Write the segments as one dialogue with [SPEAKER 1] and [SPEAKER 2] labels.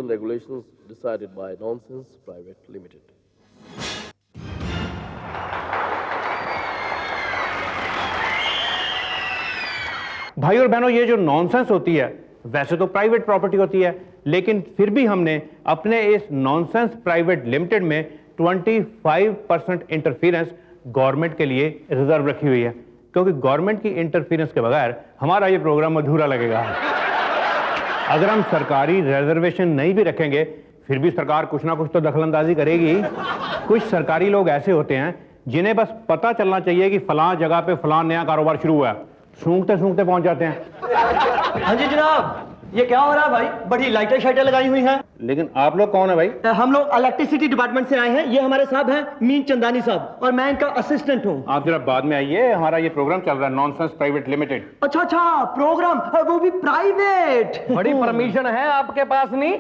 [SPEAKER 1] and regulations decided by Nonsense Private Limited.
[SPEAKER 2] भाई और बहनों, ये जो नॉनसेंस होती है वैसे तो प्राइवेट प्रॉपर्टी होती है, लेकिन फिर भी हमने अपने इस नॉनसेंस प्राइवेट लिमिटेड में 25% इंटरफेरेंस गवर्नमेंट के लिए रिजर्व रखी हुई है, क्योंकि गवर्नमेंट की इंटरफेरेंस के बगैर हमारा ये प्रोग्राम अधूरा लगेगा। अगर हम सरकारी रिजर्वेशन नहीं भी रखेंगे फिर भी सरकार कुछ ना कुछ तो दखलंदाजी करेगी। कुछ सरकारी लोग ऐसे होते हैं जिन्हें बस पता चलना चाहिए कि फलां जगह पे फलां नया कारोबार शुरू हुआ है, सूंघते सूंघते पहुंच जाते हैं।
[SPEAKER 3] हाँ जी जनाब, ये क्या हो रहा है भाई? बड़ी लाइटें शाइटें लगाई हुई हैं।
[SPEAKER 2] लेकिन आप लोग कौन है भाई?
[SPEAKER 3] हम लोग इलेक्ट्रिसिटी डिपार्टमेंट से आए हैं। ये हमारे साहब हैं मीन चंदानी साहब, और मैं इनका असिस्टेंट हूँ।
[SPEAKER 2] आप जरा बाद में आइए, हमारा ये प्रोग्राम चल रहा है नॉनसेंस प्राइवेट लिमिटेड।
[SPEAKER 3] अच्छा अच्छा, प्रोग्राम वो भी प्राइवेट।
[SPEAKER 4] बड़ी परमिशन है आपके पास नहीं?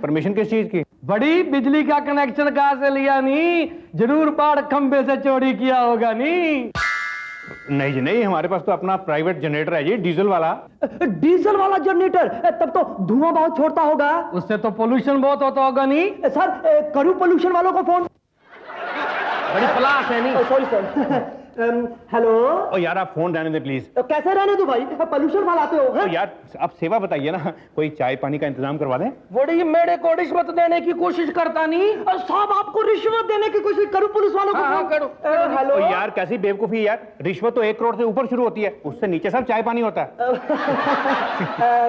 [SPEAKER 2] परमिशन किस चीज की?
[SPEAKER 4] बड़ी बिजली का कनेक्शन कहाँ से लिया नहीं? जरूर बाढ़ खंबे से चोरी किया होगा नहीं?
[SPEAKER 2] नहीं जी नहीं, हमारे पास तो अपना प्राइवेट जनरेटर है जी, डीजल वाला।
[SPEAKER 3] डीजल वाला जनरेटर? तब तो धुआं बहुत छोड़ता होगा।
[SPEAKER 4] उससे तो पोल्यूशन बहुत होता होगा नहीं?
[SPEAKER 3] सर करूं पोल्यूशन वालों को फोन?
[SPEAKER 4] बड़ी क्लास है नहीं?
[SPEAKER 3] Sorry sir. हेलो।
[SPEAKER 2] ओ यार आप फोन रहने दे प्लीज।
[SPEAKER 3] कैसे रहने दो भाई, पोल्यूशन फैलाते हो।
[SPEAKER 2] ओ यार आप सेवा बताइए ना, कोई चाय पानी का इंतजाम करवा दें।
[SPEAKER 4] बड़ी मेरे को रिश्वत देने की कोशिश करता नहीं?
[SPEAKER 3] साहब आपको रिश्वत देने की कोशिश करूं पुलिस वालों को?
[SPEAKER 4] हाँ, करो।
[SPEAKER 3] हेलो।
[SPEAKER 2] ओ यार कैसी बेवकूफी यार, रिश्वत तो 1 करोड़ से ऊपर शुरू होती है, उससे नीचे सब चाय पानी होता है।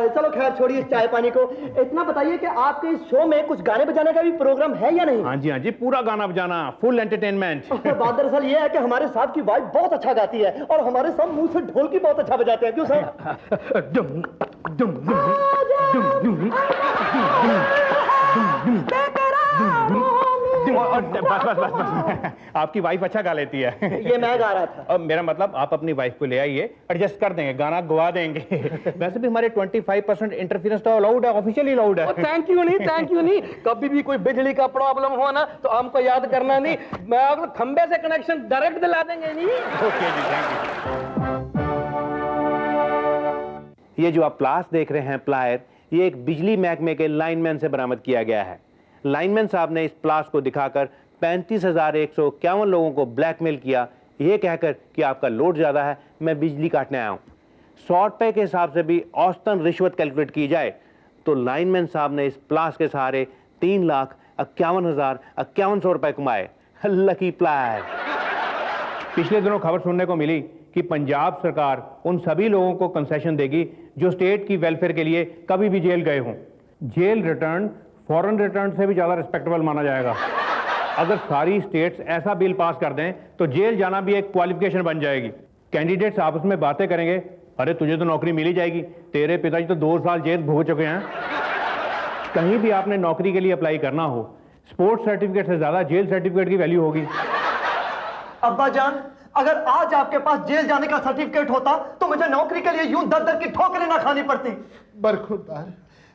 [SPEAKER 3] चलो खैर छोड़िए चाय पानी को। इतना बताइए कि आपके इस शो में कुछ गाने बजाने का भी प्रोग्राम है या नहीं?
[SPEAKER 2] हाँ जी पूरा गाना बजाना, फुल एंटरटेनमेंट।
[SPEAKER 3] बात दरअसल ये है कि हमारे साहब की वाइफ बहुत अच्छा गाती है और हमारे साहब मुंह से ढोलकी बहुत अच्छा बजाते हैं। क्यों साहब?
[SPEAKER 2] बस आपकी वाइफ अच्छा गा लेती है।
[SPEAKER 3] ये मैं गा रहा था।
[SPEAKER 2] अब मेरा मतलब आप अपनी वाइफ को ले आइए, एडजस्ट कर देंगे, गाना गवा देंगे। वैसे भी हमारे 25% इंटरफेरेंस तो अलाउड है, ऑफिशियली अलाउड है।
[SPEAKER 4] थैंक यू नहीं। कभी भी कोई बिजली का प्रॉब्लम हो ना तो हमको याद करना नहीं, मैं आपको खंबे से कनेक्शन डायरेक्ट दिला देंगे नहीं?
[SPEAKER 2] ओके जी, थैंक यू। ये जो आप प्लास देख रहे हैं प्लायर, ये एक बिजली महकमे के लाइनमैन से बरामद किया गया है। लाइनमैन साहब ने इस प्लास को दिखाकर 35,151 लोगों को ब्लैकमेल किया, ये कहकर कि आपका लोड ज्यादा है, मैं बिजली काटने आया हूं। 100 रुपए के हिसाब से भी औसतन रिश्वत कैलकुलेट की जाए तो लाइनमैन साहब ने इस प्लास के सहारे 3,51,51 रुपए कमाए। Lucky plier. पिछले दिनों खबर सुनने को मिली कि पंजाब सरकार उन सभी लोगों को कंसेशन देगी जो स्टेट की वेलफेयर के लिए कभी भी जेल गए हों। जेल रिटर्न फॉरेन रिटर्न से भी ज्यादा रिस्पेक्टेबल माना जाएगा। अगर सारी स्टेट्स ऐसा बिल पास कर दें तो जेल जाना भी एक क्वालिफिकेशन बन जाएगी। कैंडिडेट्स आपस में बातें करेंगे, अरे तुझे तो नौकरी मिल ही जाएगी, तेरे पिताजी तो 2 साल जेल भोग चुके हैं। कहीं भी आपने नौकरी के लिए अप्लाई करना हो, स्पोर्ट्स सर्टिफिकेट से ज्यादा जेल सर्टिफिकेट की वैल्यू होगी।
[SPEAKER 3] अब्बा जान, अगर आज आपके पास जेल जाने का सर्टिफिकेट होता तो मुझे नौकरी के लिए यूं दर की ठोकरें ना खानी पड़ती।
[SPEAKER 5] बरखुरदार,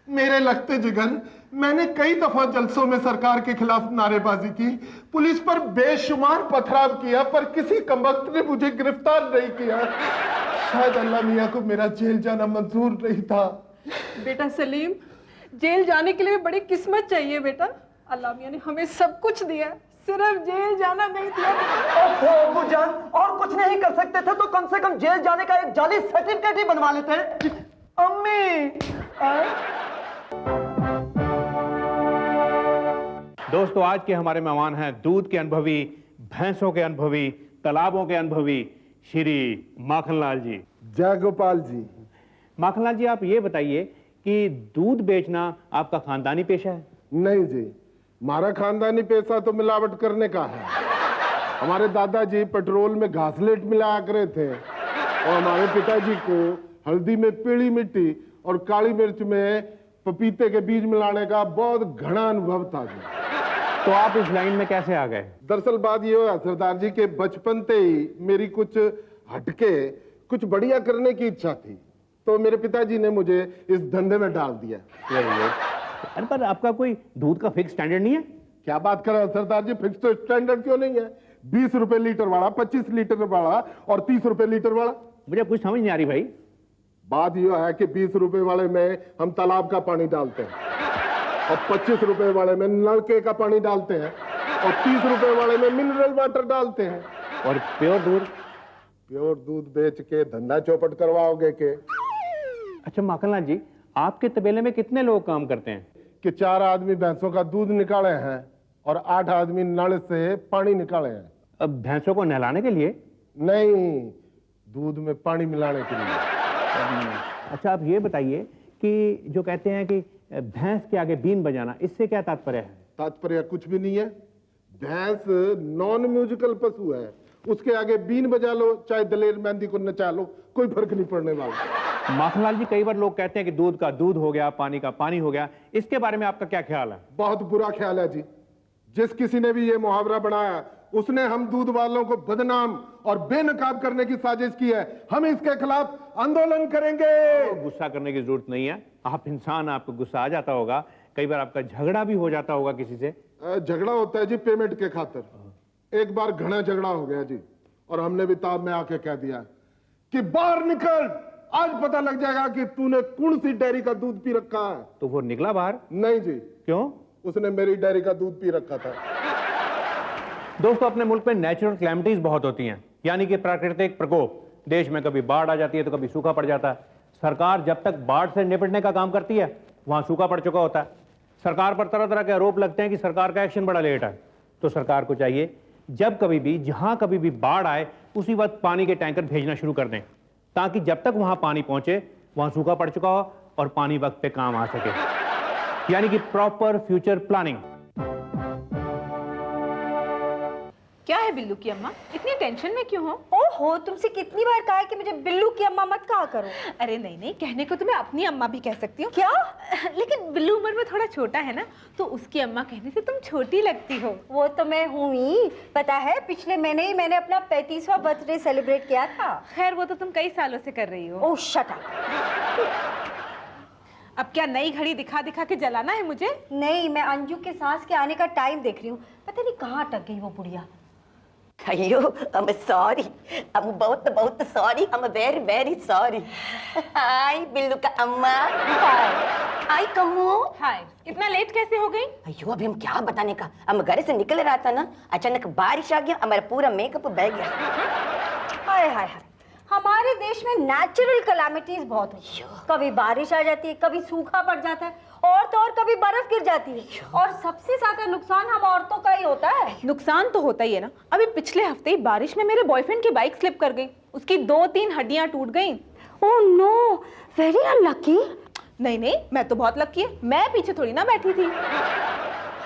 [SPEAKER 5] मेरे लगते जिगर, मैंने कई दफा जलसों में सरकार के खिलाफ नारेबाजी की, पुलिस पर बेशुमार पथराव किया, पर किसी कमबख्त ने मुझे गिरफ्तार नहीं किया। शायद अल्लाह मियां को मेरा जेल जाना मंजूर नहीं था।
[SPEAKER 6] बेटा सलीम, जेल जाने के लिए बड़ी किस्मत चाहिए बेटा। अल्लाह मियां ने हमें सब कुछ दिया, सिर्फ जेल जाना नहीं दिया।
[SPEAKER 3] अब्बू जान, और कुछ नहीं कर सकते थे तो कम से कम जेल जाने का एक जाली सर्टिफिकेट ही बनवा लेते। अम्मी।
[SPEAKER 2] दोस्तों, आज के हमारे मेहमान हैं दूध के अनुभवी, भैंसों के अनुभवी, तालाबों के अनुभवी श्री माखनलाल जी।
[SPEAKER 5] जय गोपाल जी।
[SPEAKER 2] माखनलाल जी, आप ये बताइए कि दूध बेचना आपका खानदानी पेशा है?
[SPEAKER 5] नहीं जी, हमारा खानदानी पेशा तो मिलावट करने का है। हमारे दादाजी पेट्रोल में घासलेट मिलाया करे थे और हमारे पिताजी को हल्दी में पीली मिट्टी और काली मिर्च में पपीते के बीज मिलाने का बहुत घना अनुभव था जी।
[SPEAKER 2] तो आप इस लाइन में कैसे आ गए?
[SPEAKER 5] दरअसल बात ये हुआ सरदार जी के बचपन से ही मेरी कुछ हटके कुछ बढ़िया करने की इच्छा थी, तो मेरे पिताजी ने मुझे इस धंधे में डाल दिया।
[SPEAKER 2] अरे पर आपका कोई दूध का फिक्स स्टैंडर्ड नहीं है?
[SPEAKER 5] क्या बात कर रहे हैं सरदार जी, फिक्स तो स्टैंडर्ड क्यों नहीं है? 20 रुपए लीटर वाला, 25 लीटर वाला और 30 रुपए लीटर वाला।
[SPEAKER 2] मुझे कुछ समझ नहीं आ रही भाई।
[SPEAKER 5] बात यह है कि 20 रुपए वाले में हम तालाब का पानी डालते हैं और 25 रुपए वाले में नलके का पानी डालते हैं और 30 रुपए वाले में मिनरल वाटर डालते हैं।
[SPEAKER 2] और प्योर दूध?
[SPEAKER 5] प्योर दूध बेच के धंधा चौपट करवाओगे के?
[SPEAKER 2] अच्छा माखनलाल जी, आपके तबेले में कितने लोग काम करते हैं?
[SPEAKER 5] कि 4 आदमी भैंसों का दूध निकाले हैं और 8 आदमी नल से पानी निकाले हैं।
[SPEAKER 2] अब भैंसों को नहलाने के लिए?
[SPEAKER 5] नहीं, दूध में पानी मिलाने के लिए।
[SPEAKER 2] अच्छा आप ये बताइए कि जो कहते हैं कि भैंस के आगे बीन बजाना, इससे क्या तात्पर्य है?
[SPEAKER 5] तात्पर्य कुछ भी नहीं है। भैंस नॉन म्यूजिकल पशु है, उसके आगे बीन बजा लो चाहे दलेर मेहंदी को नचा लो, कोई फर्क नहीं पड़ने वाला।
[SPEAKER 2] माखनलाल जी, कई बार लोग कहते हैं कि दूध का दूध हो गया, पानी का पानी हो गया, इसके बारे में आपका क्या ख्याल है?
[SPEAKER 5] बहुत बुरा ख्याल है जी। जिस किसी ने भी ये मुहावरा बनाया उसने हम दूध वालों को बदनाम और बेनकाब करने की साजिश की है। हम इसके खिलाफ आंदोलन करेंगे।
[SPEAKER 2] गुस्सा करने की जरूरत नहीं है, आप इंसान, आपको गुस्सा आ जाता होगा, कई बार आपका झगड़ा भी हो जाता होगा किसी से।
[SPEAKER 5] झगड़ा होता है जी पेमेंट के खातिर। एक बार घना झगड़ा हो गया जी और हमने भी ताब में आके कह दिया कि बाहर निकल, आज पता लग जाएगा कि तूने कौन सी डेयरी का दूध पी रखा है।
[SPEAKER 2] तो वो निकला बाहर?
[SPEAKER 5] नहीं जी।
[SPEAKER 2] क्यों?
[SPEAKER 5] उसने मेरी डेयरी का दूध पी रखा था।
[SPEAKER 2] दोस्तों, अपने मुल्क में नेचुरल कैलेमिटीज बहुत होती हैं, यानी कि प्राकृतिक प्रकोप। देश में कभी बाढ़ आ जाती है तो कभी सूखा पड़ जाता है। सरकार जब तक बाढ़ से निपटने का काम करती है वहां सूखा पड़ चुका होता है। सरकार पर तरह तरह के आरोप लगते हैं कि सरकार का एक्शन बड़ा लेट है। तो सरकार को चाहिए जब कभी भी, जहां कभी भी बाढ़ आए, उसी वक्त पानी के टैंकर भेजना शुरू कर दें, ताकि जब तक वहां पानी पहुंचे वहां सूखा पड़ चुका हो और पानी वक्त पे काम आ सके, यानी कि प्रॉपर फ्यूचर प्लानिंग।
[SPEAKER 7] क्या है बिल्लू की अम्मा, इतनी टेंशन में क्यों हो?
[SPEAKER 8] ओहो, तुमसे कितनी बार कहा है कि मुझे बिल्लू की अम्मा मत कहा करो।
[SPEAKER 7] अरे नहीं नहीं, कहने को तो मैं अपनी अम्मा भी कह सकती हूँ।
[SPEAKER 8] क्या?
[SPEAKER 7] लेकिन बिल्लू उम्र में थोड़ा छोटा है ना, तो उसकी अम्मा कहने से तुम छोटी लगती हो।
[SPEAKER 8] वो तो मैं हूँ ही, पता है पिछले महीने ही मैंने अपना 35वां बर्थडे सेलिब्रेट किया था।
[SPEAKER 7] खैर वो तो तुम कई सालों से कर रही हो।
[SPEAKER 8] ओह शट अप।
[SPEAKER 7] अब क्या नई घड़ी दिखा दिखा के जलाना है मुझे?
[SPEAKER 8] नहीं, मैं अंजू के सांस के आने का टाइम देख रही हूँ। पता नहीं कहाँ अटक गई वो बुढ़िया।
[SPEAKER 9] अयो, I'm sorry. I'm बहुत sorry. I'm very sorry. हाय बिल्लू का अम्मा। हाय कम्मू।
[SPEAKER 7] हाय, इतना लेट कैसे हो गई?
[SPEAKER 9] अयो, अभी हम क्या बताने का, हम घर से निकल रहा था ना, अचानक बारिश आ गया, हमारा पूरा मेकअप बह गया।
[SPEAKER 8] हाय हाय हाय, हमारे देश में नेचुरल कैलामिटीज बहुत होती है। कभी बारिश आ जाती है, कभी सूखा पड़ जाता है, और तो और कभी बर्फ गिर जाती है। और सबसे ज्यादा नुकसान हम औरतों का ही होता है।
[SPEAKER 7] नुकसान तो होता ही है ना। अभी पिछले हफ्ते ही बारिश में मेरे बॉयफ्रेंड की बाइक स्लिप कर गई, उसकी 2-3 हड्डियां टूट गईं।
[SPEAKER 8] Oh no, very unlucky.
[SPEAKER 7] नहीं नहीं, मैं तो बहुत लकी है, मैं पीछे थोड़ी ना बैठी थी।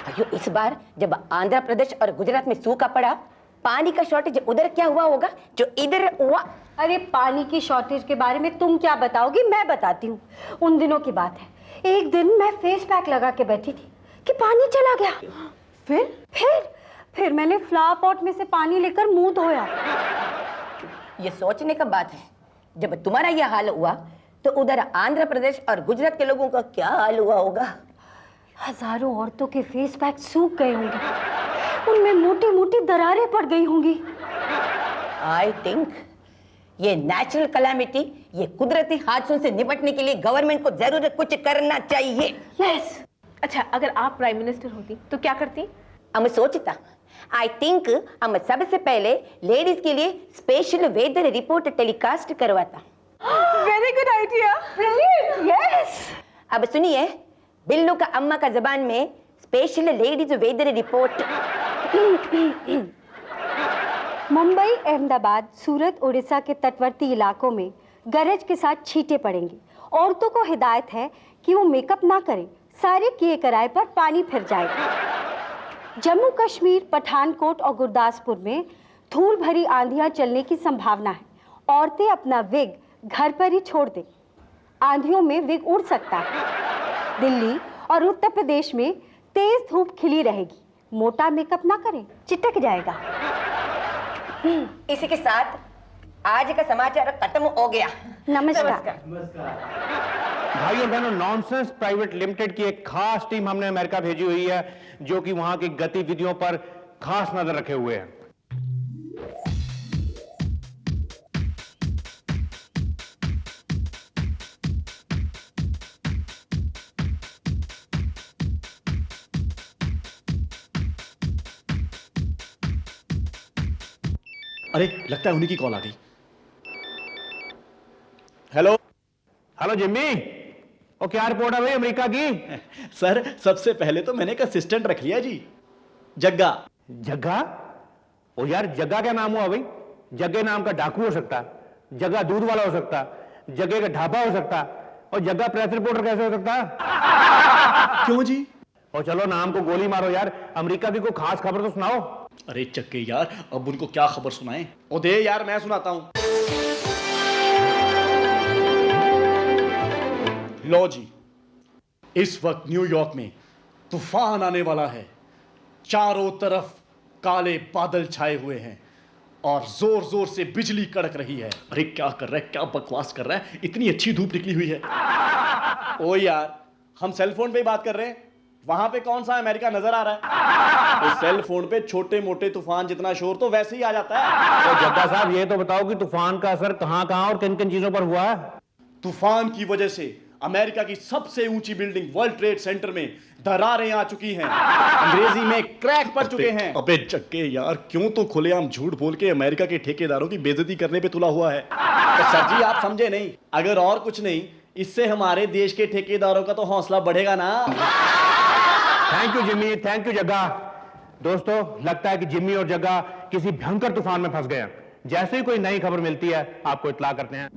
[SPEAKER 9] अयो, इस बार जब आंध्र प्रदेश और गुजरात में सूखा पड़ा, पानी का शॉर्टेज उधर क्या हुआ होगा जो इधर हुआ?
[SPEAKER 8] अरे पानी की शॉर्टेज के बारे में तुम क्या बताओगी, मैं बताती हूँ। उन दिनों की बात है, एक दिन मैं फेस पैक लगा के बैठी थी कि पानी चला गया। फिर मैंने फ्लावर पॉट में से पानी लेकर मुंह धोया।
[SPEAKER 9] ये सोचने का बात है, जब तुम्हारा यह हाल हुआ तो उधर आंध्र प्रदेश और गुजरात के लोगों का क्या हाल हुआ होगा?
[SPEAKER 8] हजारों औरतों के फेस पैक सूख गए होंगे, उनमें मोटी मोटी दरारें पड़ गई होंगी।
[SPEAKER 9] आई थिंक ये नेचुरल कैलामिटी, ये कुदरती हादसों से निपटने के लिए गवर्नमेंट को जरूर कुछ करना चाहिए।
[SPEAKER 8] यस।
[SPEAKER 7] अच्छा, अगर आप प्राइम मिनिस्टर होती तो क्या करती?
[SPEAKER 9] हम सोचता, आई थिंक हम सबसे पहले लेडीज के लिए स्पेशल वेदर रिपोर्ट टेलीकास्ट करवाता।
[SPEAKER 7] Very good idea.
[SPEAKER 8] Brilliant. Yes.
[SPEAKER 9] अब सुनिए बिल्लू का अम्मा का जबान में special ladies weather report.
[SPEAKER 8] Mumbai, Ahmedabad, Surat, Orissa के तटवर्ती इलाकों में गरज के साथ छींटे पड़ेंगे। औरतों को हिदायत है कि वो मेकअप ना करें, सारे किए कराए पर पानी फिर जाएगा। जम्मू कश्मीर, पठानकोट और गुरदासपुर में धूल भरी आंधियां चलने की संभावना है। औरतें अपना विग घर पर ही छोड़ दें, आंधियों में विग उड़ सकता है। दिल्ली और उत्तर प्रदेश में तेज धूप खिली रहेगी, मोटा मेकअप ना करें, चिटक जाएगा।
[SPEAKER 9] इसी के साथ आज का समाचार खत्म हो गया।
[SPEAKER 8] नमस्कार।
[SPEAKER 2] भाइयों बहनों, नॉनसेंस प्राइवेट लिमिटेड की एक खास टीम हमने अमेरिका भेजी हुई है, जो कि वहां की गतिविधियों पर खास नजर रखे हुए हैं।
[SPEAKER 10] अरे लगता है उन्हीं की कॉल आ गई। हेलो
[SPEAKER 2] हेलो जिम्मी, और क्या रिपोर्ट है भाई अमेरिका की?
[SPEAKER 10] सर, सबसे पहले तो मैंने एक असिस्टेंट रख लिया जी, जग्गा।
[SPEAKER 2] जग्गा? ओ यार, जग्गा क्या नाम हुआ भाई? जग्गे नाम का डाकू हो सकता, जग्गा दूध वाला हो सकता, जग्गे का ढाबा हो सकता, और जग्गा प्रेस रिपोर्टर कैसे हो सकता?
[SPEAKER 10] क्यों जी?
[SPEAKER 2] और चलो नाम को गोली मारो यार, अमेरिका की कोई खास खबर तो सुनाओ।
[SPEAKER 10] अरे चक्के यार, अब उनको क्या खबर सुनाएं? ओ दे यार, मैं सुनाता हूं। लो जी, इस वक्त न्यूयॉर्क में तूफान आने वाला है। चारों तरफ काले बादल छाए हुए हैं और जोर जोर से बिजली कड़क रही है। अरे क्या कर रहा है, क्या बकवास कर रहा है, इतनी अच्छी धूप निकली हुई है। ओ यार, हम सेल फोन पे बात कर रहे हैं, वहां पे कौन सा अमेरिका नजर आ रहा है? तो सेल फोन पे छोटे मोटे तूफान जितना शोर तो वैसे ही आ जाता है।
[SPEAKER 2] तो जग्गा साहब ये तो बताओ कि तूफान का असर कहां कहां और किन किन चीजों पर हुआ है?
[SPEAKER 10] तूफान की वजह से अमेरिका की सबसे ऊंची बिल्डिंग वर्ल्ड ट्रेड सेंटर में दरारें आ चुकी हैं, अंग्रेजी में क्रैक पड़ चुके हैं। अबे चक्के यार, क्यों तो खुलेआम झूठ बोल के अमेरिका के ठेकेदारों की बेइज्जती करने पे तुला हुआ है। तो सर जी आप समझे नहीं, अगर और कुछ नहीं, इससे हमारे देश के ठेकेदारों का तो हौसला बढ़ेगा ना।
[SPEAKER 2] Thank you Jimmy, thank you Jagga. दोस्तों, लगता है कि जिम्मी और जग्गा किसी भयंकर तूफान में फंस गए हैं। जैसे ही कोई नई खबर मिलती है आपको इत्तला करते हैं।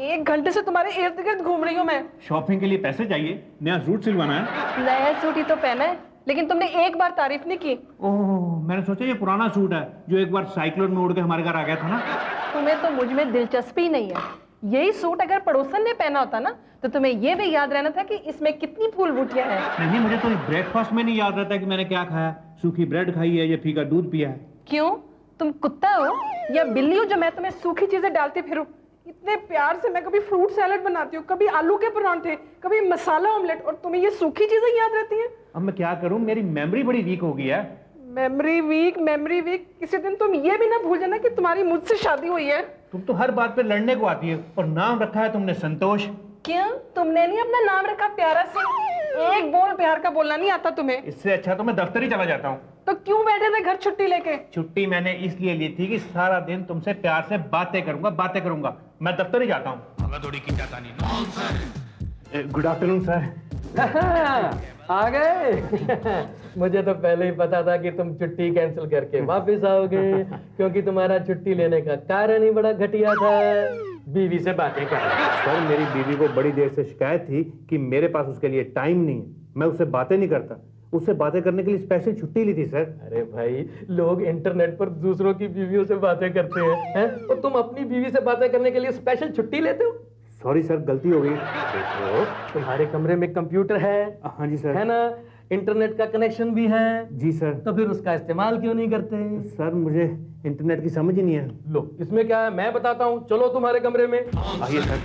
[SPEAKER 6] 1 घंटे से तुम्हारे इर्द गिर्द घूम रही हूँ मैं।
[SPEAKER 2] शॉपिंग के लिए पैसे चाहिए, नया सूट सिलवाना है।
[SPEAKER 6] नया सूट ही तो पहना है, लेकिन तुमने एक बार तारीफ नहीं की।
[SPEAKER 2] ओह, मैंने सोचा ये पुराना सूट है जो एक बार साइक्लोन में उड़ के हमारे घर आ गया था ना।
[SPEAKER 6] तुम्हें तो मुझ में दिलचस्पी नहीं है। यही सूट अगर पड़ोसन ने पहना होता ना, तो तुम्हें ये भी याद रहना था कि इसमें कितनी फूल बूटियां हैं।
[SPEAKER 2] नहीं, मुझे तो ब्रेकफास्ट में नहीं याद रहता कि मैंने क्या खाया, सूखी ब्रेड खाई है या फीका दूध पिया है।
[SPEAKER 6] क्यों? तुम कुत्ता हो या बिल्ली हो जो मैं तुम्हें सूखी चीजें डालती फिरूं? इतने प्यार से मैं कभी फ्रूट सैलेड बनाती हूँ, कभी आलू के परांठे, कभी मसाला ऑमलेट, और तुम्हें ये सूखी चीजें याद रहती हैं।
[SPEAKER 2] अब मैं क्या करूं, मेरी मेमोरी बड़ी वीक हो गई है।
[SPEAKER 6] Memory weak. किसी दिन तुम ये भी ना भूल जाना कि तुम्हारी मुझसे शादी हुई है।
[SPEAKER 2] तुम तो हर बात पे लड़ने को आती है, और नाम रखा है तुमने संतोष।
[SPEAKER 6] क्यों? तुमने नहीं अपना नाम रखा प्यारा से? एक बोल प्यार का बोलना नहीं आता तुम्हें?
[SPEAKER 2] इससे अच्छा तो मैं दफ्तर ही चला जाता हूँ।
[SPEAKER 6] तो क्यों बैठे थे घर छुट्टी लेके?
[SPEAKER 2] छुट्टी मैंने इसलिए ली थी कि सारा दिन तुमसे प्यार से बातें करूंगा। मैं दफ्तर ही जाता हूँ। Good afternoon sir.
[SPEAKER 4] आ गए। मुझे तो पहले ही पता था कि तुम छुट्टी कैंसिल करके वापस आओगे, क्योंकि तुम्हारा छुट्टी लेने का कारण ही बड़ा घटिया था। बीवी से बातें करना।
[SPEAKER 2] सर, मेरी बीवी को बड़ी देर से शिकायत थी कि मेरे पास उसके लिए टाइम नहीं है, मैं उससे बातें नहीं करता। उससे बातें करने के लिए स्पेशल छुट्टी ली थी सर।
[SPEAKER 4] अरे भाई, लोग इंटरनेट पर दूसरों की बीवियों से बातें करते हैं, और तुम अपनी बीवी से बातें करने के लिए स्पेशल छुट्टी लेते हो?
[SPEAKER 2] सॉरी सर, गलती हो गई।
[SPEAKER 4] देखो, तुम्हारे कमरे में कंप्यूटर है।
[SPEAKER 2] हाँ जी सर।
[SPEAKER 4] है ना? इंटरनेट का कनेक्शन भी है।
[SPEAKER 2] जी सर।
[SPEAKER 4] तो फिर उसका इस्तेमाल क्यों नहीं करते?
[SPEAKER 2] सर, मुझे इंटरनेट की समझ ही नहीं है।
[SPEAKER 4] लो, इसमें क्या है, मैं बताता हूँ। चलो तुम्हारे कमरे में।
[SPEAKER 2] आइए सर।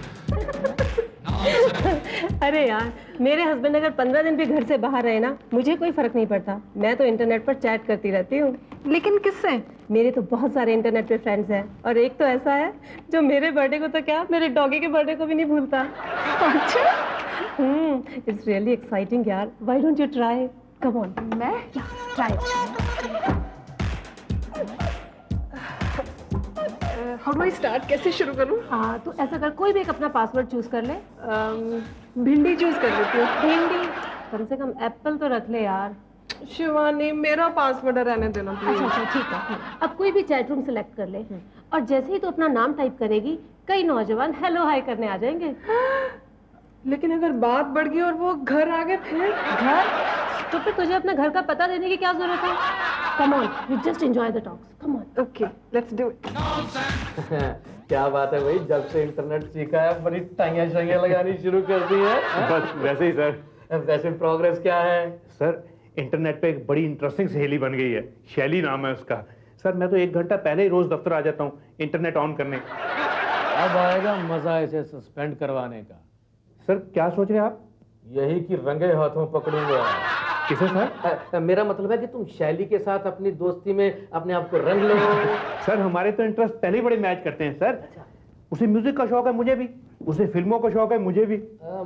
[SPEAKER 11] अरे यार, मेरे हस्बैंड अगर 15 दिन भी घर से बाहर रहे ना, मुझे कोई फर्क नहीं पड़ता। मैं तो इंटरनेट पर चैट करती रहती हूँ।
[SPEAKER 6] लेकिन किससे?
[SPEAKER 11] मेरे तो बहुत सारे इंटरनेट पे फ्रेंड्स हैं, और एक तो ऐसा है जो मेरे बर्थडे को तो क्या, मेरे डॉगी के बर्थडे को भी नहीं भूलता।
[SPEAKER 6] अच्छा।
[SPEAKER 11] इट्स रियली एक्साइटिंग यार। Why don't you try? Come on.
[SPEAKER 6] मैं?
[SPEAKER 11] Try.
[SPEAKER 6] How do I start? कैसे शुरू करूं?
[SPEAKER 11] हाँ, तो ऐसा कर, कोई भी एक अपना पासवर्ड चूज कर ले।
[SPEAKER 6] भिंडी चूज कर लेती हूँ।
[SPEAKER 11] भिंडी? कम से कम एप्पल तो रख ले यार।
[SPEAKER 6] शिवानी, मेरा पासवर्ड रहने देना प्लीज।
[SPEAKER 11] अच्छा, ठीक है। अब कोई भी चैट रूम सेलेक्ट कर ले, और जैसे ही तो अपना नाम टाइप करेगी, कई नौजवान हेलो हाय करने आ जाएंगे।
[SPEAKER 6] लेकिन अगर बात बढ़ गई और वो घर आ गए फिर?
[SPEAKER 11] घर? तो फिर तुझे अपना घर का पता देने की क्या जरूरत है? Come on, we just enjoy the talks. Come on.
[SPEAKER 6] Okay, let's do it.
[SPEAKER 4] क्या बात है भाई, जब से इंटरनेट सीखा है बड़ी टाइयां शाइयां लगानी शुरू कर दी है।
[SPEAKER 2] बस वैसे ही सर।
[SPEAKER 4] वैसे प्रोग्रेस क्या है?
[SPEAKER 2] सर, इंटरनेट पे एक बड़ी इंटरेस्टिंग सहेली बन गई है, शैली नाम है उसका। सर, मैं तो 1 घंटा पहले ही रोज दफ्तर आ जाता हूँ इंटरनेट ऑन करने।
[SPEAKER 4] अब आएगा मजा इसे सस्पेंड करवाने का।
[SPEAKER 2] सर, क्या सोच रहे हैं आप?
[SPEAKER 4] यही कि रंगे हाथों पकड़ूंगा।
[SPEAKER 2] किसे सर?
[SPEAKER 4] मेरा मतलब है कि तुम शैली के साथ अपनी दोस्ती में अपने आप को रंग लो।
[SPEAKER 2] सर, हमारे तो इंटरेस्ट पहले ही बड़े मैच करते हैं सर। उसे म्यूजिक का शौक है, मुझे भी। उसे फिल्मों का शौक है, मुझे भी।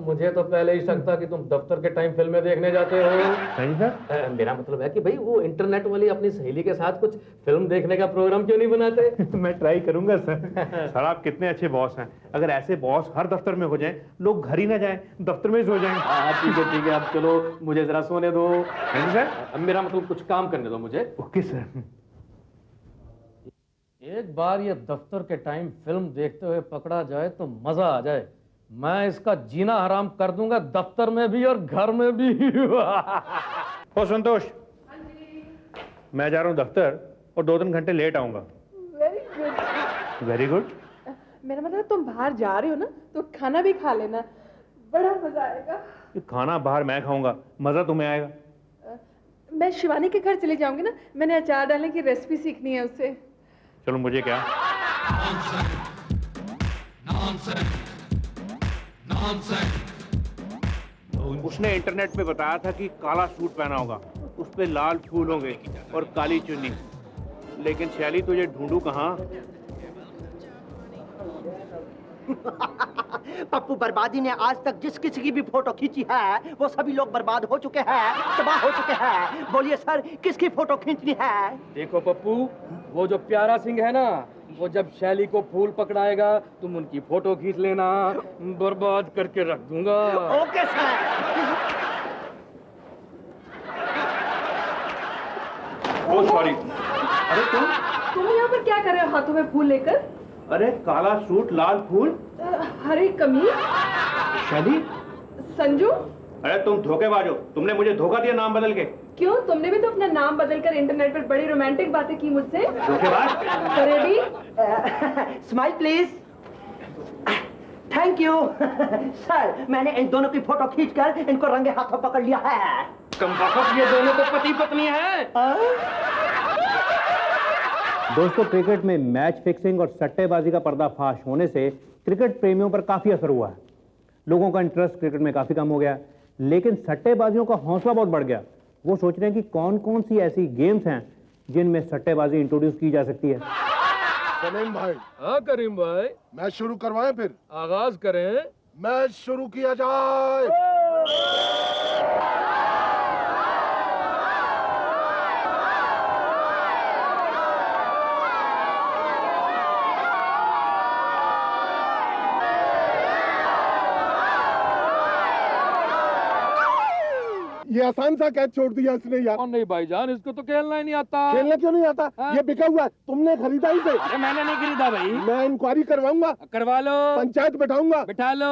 [SPEAKER 4] मुझे तो पहले ही शक था कि तुम दफ्तर के टाइम फिल्में देखने जाते हो।
[SPEAKER 2] सही सर।
[SPEAKER 4] मेरा मतलब है कि भाई वो इंटरनेट वाली अपनी सहेली के साथ कुछ फिल्म देखने का प्रोग्राम क्यों नहीं बनाते?
[SPEAKER 2] मैं ट्राई करूंगा सर। सर आप कितने अच्छे बॉस हैं। अगर ऐसे बॉस हर दफ्तर में हो जाएं, लोग घर ही ना जाएं, दफ्तर में ही सो जाएं।
[SPEAKER 4] ठीक है, अब चलो मुझे जरा सोने दो।
[SPEAKER 2] सर
[SPEAKER 4] मेरा मतलब कुछ काम करने दो मुझे।
[SPEAKER 2] Okay sir.
[SPEAKER 4] एक बार ये दफ्तर के टाइम फिल्म देखते हुए पकड़ा जाए तो मजा आ जाए। मैं इसका जीना हराम कर दूंगा, दफ्तर में भी और घर में भी।
[SPEAKER 2] ओ संतोष, मैं जा रहा हूँ दफ्तर और 2-3 घंटे लेट आऊंगा।
[SPEAKER 6] Very good.
[SPEAKER 2] Very good.
[SPEAKER 6] मेरा मतलब तुम बाहर जा रहे हो ना, तो खाना भी खा लेना, बड़ा मजा आएगा।
[SPEAKER 2] ये खाना बाहर मैं खाऊंगा, मजा तुम्हें आएगा।
[SPEAKER 6] मैं शिवानी के घर चली जाऊंगी ना, मैंने अचार डालने की रेसिपी सीखनी है उससे।
[SPEAKER 2] चलो मुझे क्या। उसने इंटरनेट पे बताया था कि काला सूट पहना होगा, उस पे लाल फूल होंगे और काली चुन्नी। लेकिन शैली तुझे ढूंढूं कहाँ?
[SPEAKER 3] पप्पू बर्बादी ने आज तक जिस किसी की भी फोटो खींची है वो सभी लोग बर्बाद हो चुके हैं, तबाह हो चुके हैं। बोलिए सर, किसकी फोटो खींचनी है?
[SPEAKER 4] देखो पप्पू, वो जो प्यारा सिंह है ना, वो जब शैली को फूल पकड़ाएगा तुम उनकी फोटो खींच लेना, बर्बाद करके रख दूंगा।
[SPEAKER 3] Okay sir.
[SPEAKER 2] Oh sorry. अरे
[SPEAKER 6] तुम यहाँ पर क्या कर रहे हो हाथों में फूल लेकर?
[SPEAKER 2] अरे काला सूट लाल फूल,
[SPEAKER 6] हरी कमीज।
[SPEAKER 2] शैली।
[SPEAKER 6] संजू।
[SPEAKER 2] अरे तुम धोखेबाज हो, तुमने मुझे धोखा दिया नाम बदल के।
[SPEAKER 6] क्यों, तुमने भी तो अपना नाम बदलकर इंटरनेट पर बड़ी रोमांटिक बातें की मुझसे।
[SPEAKER 2] धोखेबाज।
[SPEAKER 6] फरेबी।
[SPEAKER 3] Smile please. Thank you. Sir, मैंने इन दोनों की फोटो खींचकर इनको रंगे हाथों पकड़ लिया है।
[SPEAKER 4] कम वक्त ये दोनों तो पति पत्नी है।
[SPEAKER 2] दोस्तों, क्रिकेट में मैच फिक्सिंग और सट्टेबाजी का पर्दाफाश होने से क्रिकेट प्रेमियों पर काफी असर हुआ है। लोगों का इंटरेस्ट क्रिकेट में काफी कम हो गया, लेकिन सट्टेबाजियों का हौसला बहुत बढ़ गया। वो सोच रहे हैं कि कौन कौन सी ऐसी गेम्स हैं जिनमें सट्टेबाजी इंट्रोड्यूस की जा सकती है।
[SPEAKER 5] सलीम भाई।
[SPEAKER 4] हाँ करीम भाई।
[SPEAKER 5] मैच शुरू करवाएं फिर?
[SPEAKER 4] आगाज करें।
[SPEAKER 5] मैच शुरू किया जाए। ये आसान सा कैच छोड़ दिया इसने यार।
[SPEAKER 4] और नहीं भाईजान, इसको तो खेलना ही नहीं आता।
[SPEAKER 5] खेलना क्यों नहीं आता? ये बिका हुआ है, तुमने खरीदा इसे।
[SPEAKER 4] अरे मैंने नहीं खरीदा भाई।
[SPEAKER 5] मैं इंक्वायरी करवाऊंगा,
[SPEAKER 4] करवा लो,
[SPEAKER 5] पंचायत बैठाऊंगा।
[SPEAKER 4] बिठा लो।